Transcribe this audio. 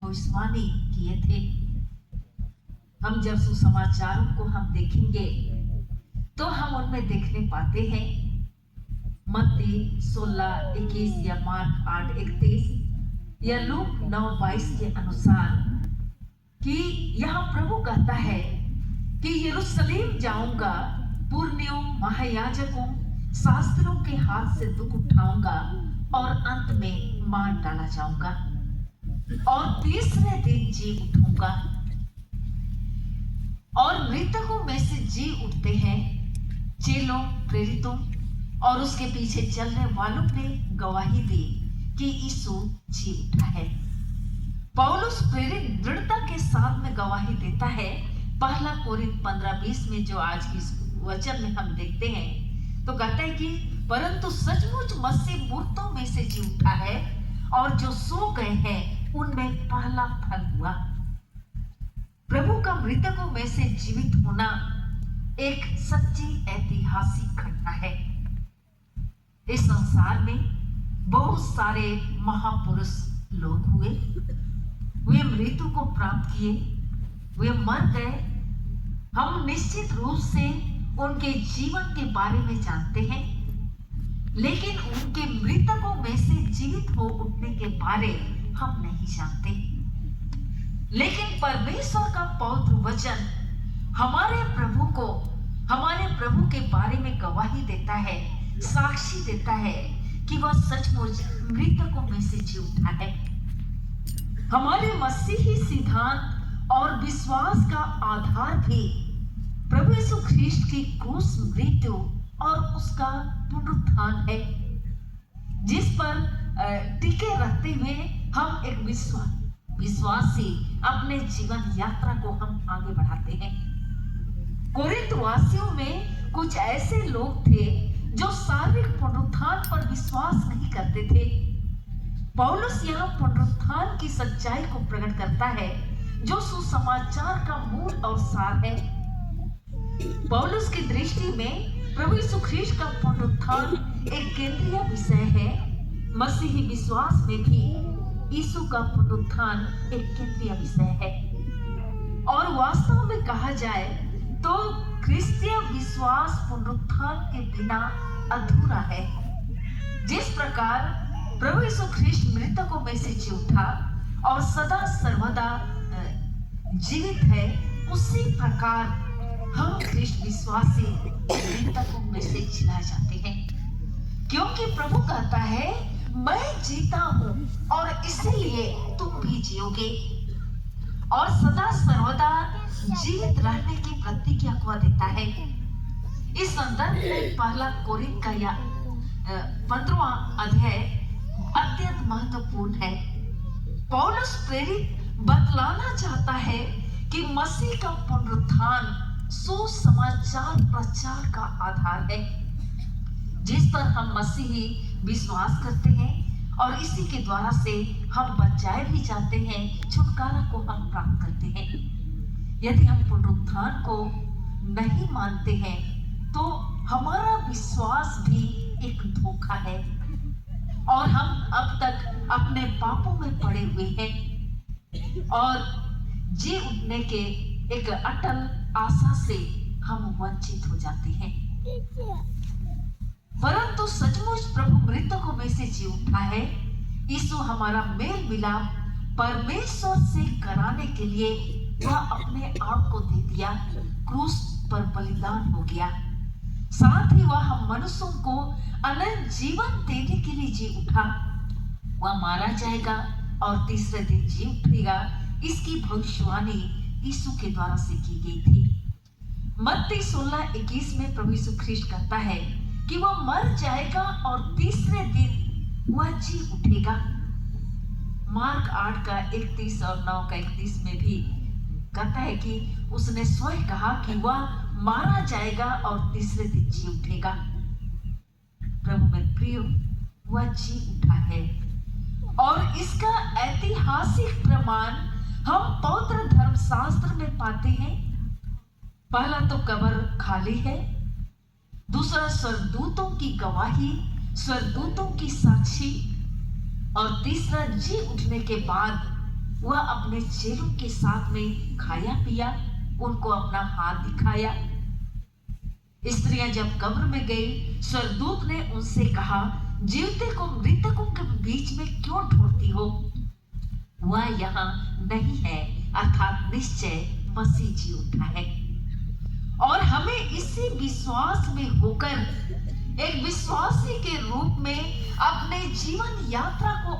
भविष्यवाणी किए थे। हम जब सुसमाचारों को हम देखेंगे तो हम उनमें देखने पाते हैं मत्ती 16:21 या मार्क 8:31 या लूक 9:22 के अनुसार कि यहाँ प्रभु कहता है कि यरूशलेम जाऊंगा, पुरनियों, महायाजकों, शास्त्रों के हाथ से दुख उठाऊंगा और अंत में मार डाला जाऊंगा और तीसरे दिन जी उठूंगा। और मृतकों में से जी उठते हैं चेलों, प्रेरितों और उसके पीछे चलने वालों ने गवाही दी कि यीशु जी उठा है। पौलुस प्रेरित दृढ़ता के साथ में गवाही देता है। पहला कोरिन्थ 15:20 में जो आज की वचन में हम देखते हैं तो कहता है कि परंतु सचमुच मसीह मूर्तों में से जी उठा है और जो सो गए हैं उनमें पहला फल हुआ। प्रभु का मृतकों में से जीवित होना एक सच्ची ऐतिहासिक घटना है। इस संसार में बहुत सारे महापुरुष लोग हुए, वे मृत्यु को प्राप्त किए, वे मर गए। हम निश्चित रूप से उनके जीवन के बारे में जानते हैं, लेकिन उनके मृतकों में से जीवित हो उठने के बारे हम नहीं जानते। लेकिन परमेश्वर का पवित्र वचन हमारे प्रभु के बारे में गवाही देता है, साक्षी देता है कि वह सचमुच मृतकों में से जी उठा है। हमारे मसीही सिद्धांत और विश्वास का आधार भी प्रभु यीशु ख्रीस्त की क्रूस, मृत्यु और उसका पुनरुत्थान है, जिस पर टिके रहते हुए हम एक विश्वासी अपने जीवन यात्रा को हम आगे बढ़ाते हैं। कोरिन्थ वासियों में कुछ ऐसे लोग थे जो शारीरिक पुनरुत्थान पर विश्वास नहीं करते थे। पौलुस यहाँ पुनरुत्थान की सच्चाई को प्रकट करता है जो सुसमाचार का मूल और सार है। पौलुस की दृष्टि में प्रभु यीशु ख्रीस्त का पुनरुत्थान एक केंद्रीय विषय है। मसीही विश्वास में भी यीशु का पुनरुत्थान एक केंद्रीय विषय है और वास्तव में कहा जाए तो क्रिस्तीय विश्वास पुनरुत्थान के बिना अधूरा है। जिस प्रकार प्रभु यीशु ख्रीस्त मृतकों में से जी उठा और सदा सर्वदा जीवित है, उसी प्रकार हम ख्रीस्त विश्वासी मृतकों में से जिलाए जाते हैं, क्योंकि प्रभु कहता है मैं जीता हूं और इसीलिए तुम भी जियोगे और सदा सर्वदा जीवित रहने की प्रतिज्ञा को देता है। इस संदर्भ में पहला कोरिन्थ का 15वां अध्याय अत्यंत महत्वपूर्ण है। पौलुस प्रेरित बतलाना चाहता है कि मसीह का पुनरुत्थान सुसमाचार प्रचार का आधार है, जिस पर हम मसीही विश्वास करते हैं और इसी के द्वारा से हम बचाए भी जाते हैं, छुटकारा को हम प्राप्त करते हैं। यदि हम पुनरुत्थान को नहीं मानते हैं तो हमारा विश्वास भी एक धोखा है और हम अब तक अपने पापों में पड़े हुए हैं और जी उठने के एक अटल आशा से हम वंचित हो जाते हैं। परंतु सचमुच प्रभु मृतकों में से जी उठा है। यीशु हमारा मेल मिलाप परमेश्वर से कराने के लिए वह अपने आप को दे दिया, क्रूस पर बलिदान हो गया। साथ ही वह हम मनुष्यों को अनंत जीवन देने के लिए जी उठा। वह मारा जाएगा और तीसरे दिन जी उठेगा, इसकी भविष्यवाणी यीशु के द्वारा से की गई थी। मत्ती 16:21 में प्रभु यीशु ख्रीस्त कहता है कि वह मर जाएगा और तीसरे दिन वह जी उठेगा। मार्क 8 का 31 और 9 का 31 में भी कहता है कि उसने स्वयं कहा कि वह मारा जाएगा और तीसरे दिन जी उठेगा। प्रभु में प्रिय, वह जी उठा है और इसका ऐतिहासिक प्रमाण हम पवित्र धर्मशास्त्र में पाते हैं। पहला तो कब्र खाली है, दूसरा स्वर्गदूतों की गवाही, स्वर्गदूतों की साक्षी और तीसरा जी उठने के बाद वह अपने चेलों के साथ में खाया पिया, उनको अपना हाथ दिखाया। स्त्रियां जब कब्र में गई, स्वर्गदूत ने उनसे कहा, जीवते को मृतकों के बीच में क्यों ढूंढती हो? वह यहाँ नहीं है, अर्थात निश्चय मसीह जी उठा है। और हमें इसी विश्वास में होकर एक विश्वासी के रूप में अपने जीवन यात्रा को